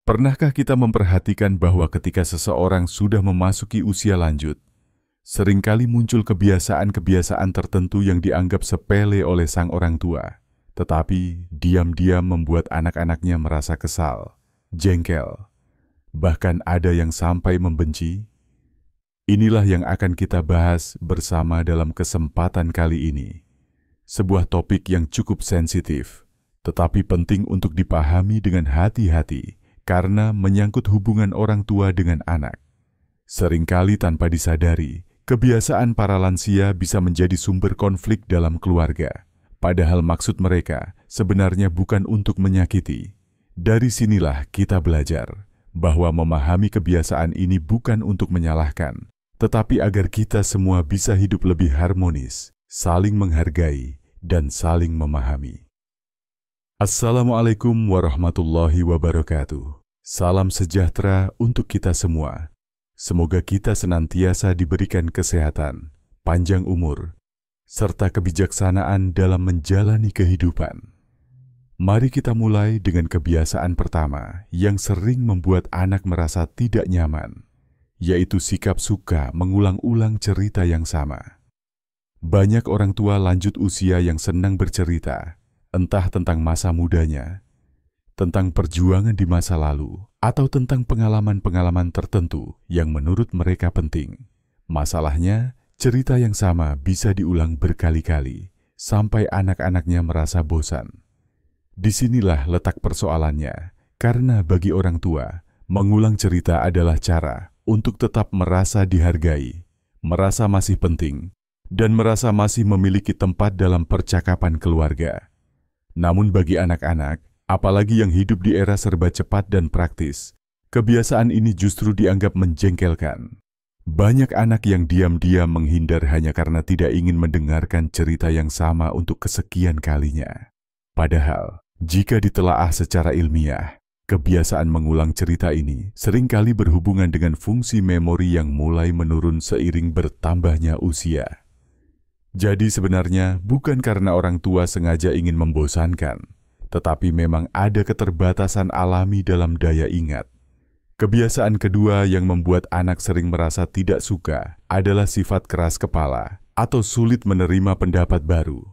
Pernahkah kita memperhatikan bahwa ketika seseorang sudah memasuki usia lanjut, seringkali muncul kebiasaan-kebiasaan tertentu yang dianggap sepele oleh sang orang tua, tetapi diam-diam membuat anak-anaknya merasa kesal, jengkel, bahkan ada yang sampai membenci? Inilah yang akan kita bahas bersama dalam kesempatan kali ini. Sebuah topik yang cukup sensitif, tetapi penting untuk dipahami dengan hati-hati karena menyangkut hubungan orang tua dengan anak. Seringkali tanpa disadari, kebiasaan para lansia bisa menjadi sumber konflik dalam keluarga. Padahal maksud mereka sebenarnya bukan untuk menyakiti. Dari sinilah kita belajar bahwa memahami kebiasaan ini bukan untuk menyalahkan, tetapi agar kita semua bisa hidup lebih harmonis, saling menghargai, dan saling memahami. Assalamualaikum warahmatullahi wabarakatuh. Salam sejahtera untuk kita semua. Semoga kita senantiasa diberikan kesehatan, panjang umur, serta kebijaksanaan dalam menjalani kehidupan. Mari kita mulai dengan kebiasaan pertama yang sering membuat anak merasa tidak nyaman, yaitu sikap suka mengulang-ulang cerita yang sama. Banyak orang tua lanjut usia yang senang bercerita, entah tentang masa mudanya, tentang perjuangan di masa lalu, atau tentang pengalaman-pengalaman tertentu yang menurut mereka penting. Masalahnya, cerita yang sama bisa diulang berkali-kali, sampai anak-anaknya merasa bosan. Disinilah letak persoalannya, karena bagi orang tua, mengulang cerita adalah cara untuk tetap merasa dihargai, merasa masih penting, dan merasa masih memiliki tempat dalam percakapan keluarga. Namun bagi anak-anak, apalagi yang hidup di era serba cepat dan praktis, kebiasaan ini justru dianggap menjengkelkan. Banyak anak yang diam-diam menghindar hanya karena tidak ingin mendengarkan cerita yang sama untuk kesekian kalinya. Padahal, jika ditelaah secara ilmiah, kebiasaan mengulang cerita ini seringkali berhubungan dengan fungsi memori yang mulai menurun seiring bertambahnya usia. Jadi sebenarnya bukan karena orang tua sengaja ingin membosankan, tetapi memang ada keterbatasan alami dalam daya ingat. Kebiasaan kedua yang membuat anak sering merasa tidak suka adalah sifat keras kepala atau sulit menerima pendapat baru.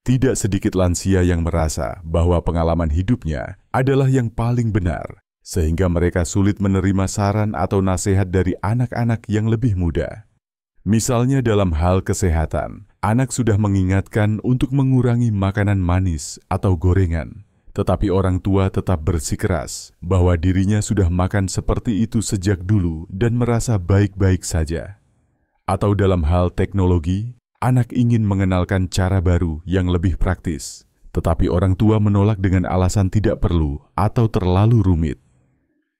Tidak sedikit lansia yang merasa bahwa pengalaman hidupnya adalah yang paling benar, sehingga mereka sulit menerima saran atau nasihat dari anak-anak yang lebih muda. Misalnya dalam hal kesehatan, anak sudah mengingatkan untuk mengurangi makanan manis atau gorengan, tetapi orang tua tetap bersikeras bahwa dirinya sudah makan seperti itu sejak dulu dan merasa baik-baik saja. Atau dalam hal teknologi, anak ingin mengenalkan cara baru yang lebih praktis, tetapi orang tua menolak dengan alasan tidak perlu atau terlalu rumit.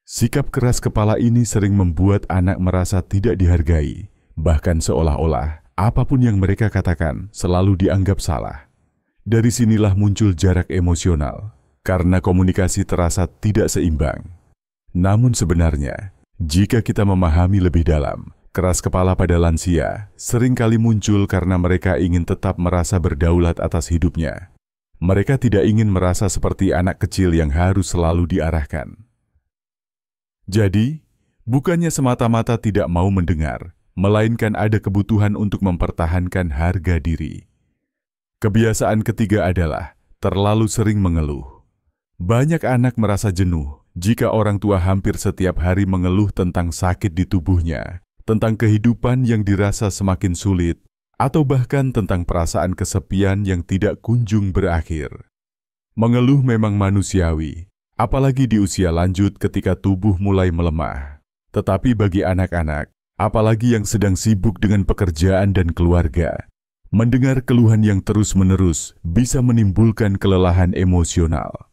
Sikap keras kepala ini sering membuat anak merasa tidak dihargai, bahkan seolah-olah apapun yang mereka katakan selalu dianggap salah. Dari sinilah muncul jarak emosional, karena komunikasi terasa tidak seimbang. Namun sebenarnya, jika kita memahami lebih dalam, keras kepala pada lansia seringkali muncul karena mereka ingin tetap merasa berdaulat atas hidupnya. Mereka tidak ingin merasa seperti anak kecil yang harus selalu diarahkan. Jadi, bukannya semata-mata tidak mau mendengar, melainkan ada kebutuhan untuk mempertahankan harga diri. Kebiasaan ketiga adalah terlalu sering mengeluh. Banyak anak merasa jenuh jika orang tua hampir setiap hari mengeluh tentang sakit di tubuhnya, tentang kehidupan yang dirasa semakin sulit, atau bahkan tentang perasaan kesepian yang tidak kunjung berakhir. Mengeluh memang manusiawi, apalagi di usia lanjut ketika tubuh mulai melemah. Tetapi bagi anak-anak, apalagi yang sedang sibuk dengan pekerjaan dan keluarga, mendengar keluhan yang terus-menerus bisa menimbulkan kelelahan emosional.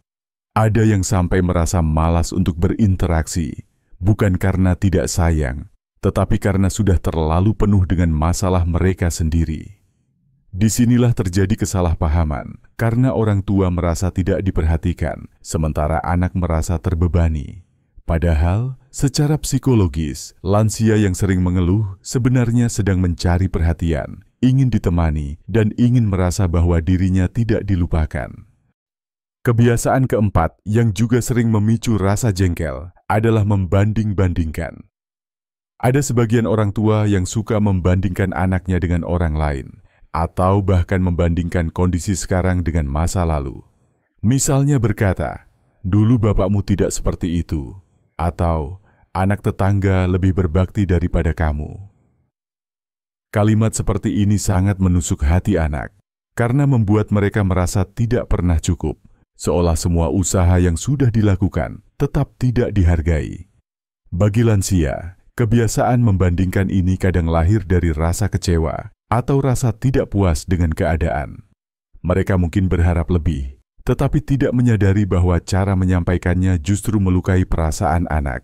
Ada yang sampai merasa malas untuk berinteraksi, bukan karena tidak sayang, tetapi karena sudah terlalu penuh dengan masalah mereka sendiri. Disinilah terjadi kesalahpahaman, karena orang tua merasa tidak diperhatikan, sementara anak merasa terbebani. Padahal, secara psikologis, lansia yang sering mengeluh sebenarnya sedang mencari perhatian, ingin ditemani, dan ingin merasa bahwa dirinya tidak dilupakan. Kebiasaan keempat yang juga sering memicu rasa jengkel adalah membanding-bandingkan. Ada sebagian orang tua yang suka membandingkan anaknya dengan orang lain, atau bahkan membandingkan kondisi sekarang dengan masa lalu. Misalnya berkata, "Dulu bapakmu tidak seperti itu," atau "Anak tetangga lebih berbakti daripada kamu." Kalimat seperti ini sangat menusuk hati anak, karena membuat mereka merasa tidak pernah cukup, seolah semua usaha yang sudah dilakukan tetap tidak dihargai. Bagi lansia, kebiasaan membandingkan ini kadang lahir dari rasa kecewa atau rasa tidak puas dengan keadaan. Mereka mungkin berharap lebih, tetapi tidak menyadari bahwa cara menyampaikannya justru melukai perasaan anak.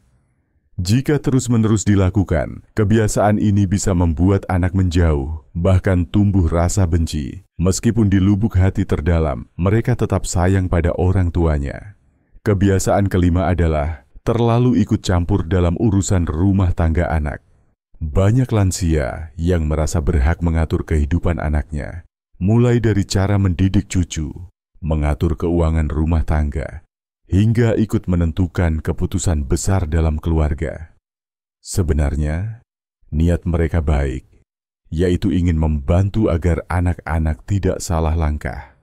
Jika terus-menerus dilakukan, kebiasaan ini bisa membuat anak menjauh, bahkan tumbuh rasa benci. Meskipun di lubuk hati terdalam, mereka tetap sayang pada orang tuanya. Kebiasaan kelima adalah terlalu ikut campur dalam urusan rumah tangga anak. Banyak lansia yang merasa berhak mengatur kehidupan anaknya, mulai dari cara mendidik cucu, mengatur keuangan rumah tangga, hingga ikut menentukan keputusan besar dalam keluarga. Sebenarnya, niat mereka baik, yaitu ingin membantu agar anak-anak tidak salah langkah.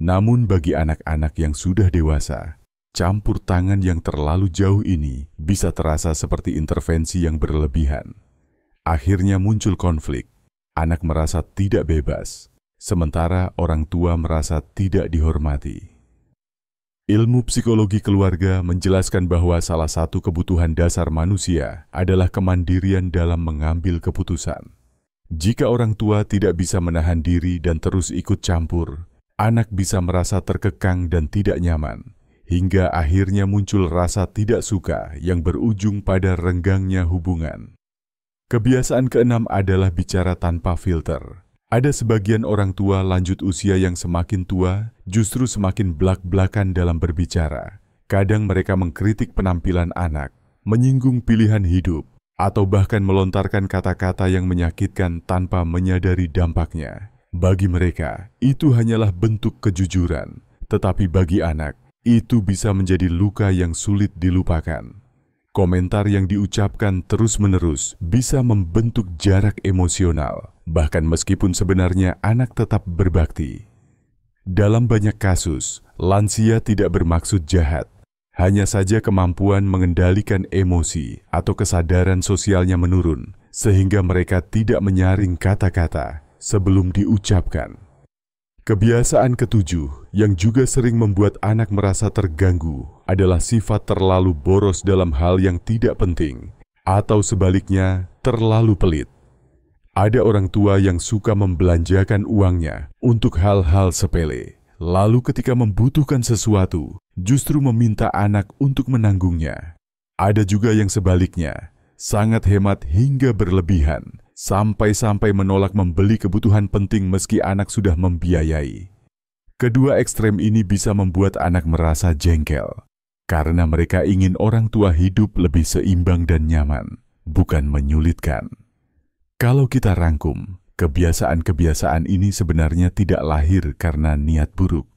Namun bagi anak-anak yang sudah dewasa, campur tangan yang terlalu jauh ini bisa terasa seperti intervensi yang berlebihan. Akhirnya muncul konflik, anak merasa tidak bebas, sementara orang tua merasa tidak dihormati. Ilmu psikologi keluarga menjelaskan bahwa salah satu kebutuhan dasar manusia adalah kemandirian dalam mengambil keputusan. Jika orang tua tidak bisa menahan diri dan terus ikut campur, anak bisa merasa terkekang dan tidak nyaman, hingga akhirnya muncul rasa tidak suka yang berujung pada renggangnya hubungan. Kebiasaan keenam adalah bicara tanpa filter. Ada sebagian orang tua lanjut usia yang semakin tua justru semakin blak-blakan dalam berbicara. Kadang mereka mengkritik penampilan anak, menyinggung pilihan hidup, atau bahkan melontarkan kata-kata yang menyakitkan tanpa menyadari dampaknya. Bagi mereka, itu hanyalah bentuk kejujuran, tetapi bagi anak, itu bisa menjadi luka yang sulit dilupakan. Komentar yang diucapkan terus-menerus bisa membentuk jarak emosional, bahkan meskipun sebenarnya anak tetap berbakti. Dalam banyak kasus, lansia tidak bermaksud jahat. Hanya saja kemampuan mengendalikan emosi atau kesadaran sosialnya menurun, sehingga mereka tidak menyaring kata-kata sebelum diucapkan. Kebiasaan ketujuh yang juga sering membuat anak merasa terganggu adalah sifat terlalu boros dalam hal yang tidak penting, atau sebaliknya terlalu pelit. Ada orang tua yang suka membelanjakan uangnya untuk hal-hal sepele, lalu ketika membutuhkan sesuatu, justru meminta anak untuk menanggungnya. Ada juga yang sebaliknya, sangat hemat hingga berlebihan, sampai-sampai menolak membeli kebutuhan penting meski anak sudah membiayai. Kedua ekstrem ini bisa membuat anak merasa jengkel, karena mereka ingin orang tua hidup lebih seimbang dan nyaman, bukan menyulitkan. Kalau kita rangkum, kebiasaan-kebiasaan ini sebenarnya tidak lahir karena niat buruk.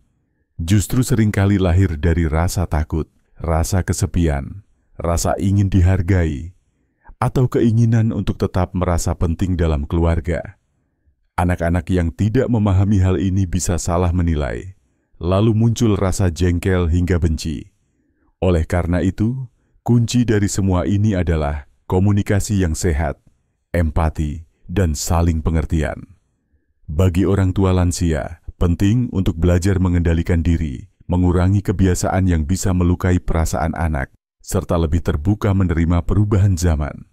Justru seringkali lahir dari rasa takut, rasa kesepian, rasa ingin dihargai, atau keinginan untuk tetap merasa penting dalam keluarga. Anak-anak yang tidak memahami hal ini bisa salah menilai, lalu muncul rasa jengkel hingga benci. Oleh karena itu, kunci dari semua ini adalah komunikasi yang sehat, empati, dan saling pengertian. Bagi orang tua lansia, penting untuk belajar mengendalikan diri, mengurangi kebiasaan yang bisa melukai perasaan anak, serta lebih terbuka menerima perubahan zaman.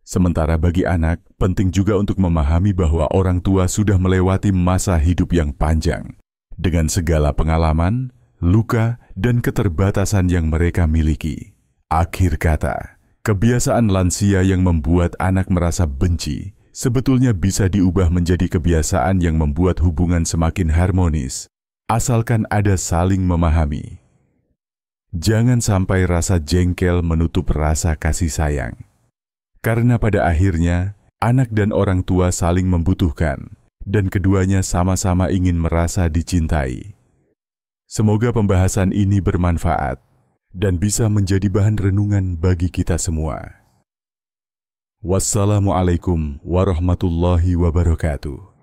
Sementara bagi anak, penting juga untuk memahami bahwa orang tua sudah melewati masa hidup yang panjang, dengan segala pengalaman, luka, dan keterbatasan yang mereka miliki. Akhir kata, kebiasaan lansia yang membuat anak merasa benci, sebetulnya bisa diubah menjadi kebiasaan yang membuat hubungan semakin harmonis, asalkan ada saling memahami. Jangan sampai rasa jengkel menutup rasa kasih sayang. Karena pada akhirnya, anak dan orang tua saling membutuhkan, dan keduanya sama-sama ingin merasa dicintai. Semoga pembahasan ini bermanfaat dan bisa menjadi bahan renungan bagi kita semua. Wassalamualaikum warahmatullahi wabarakatuh.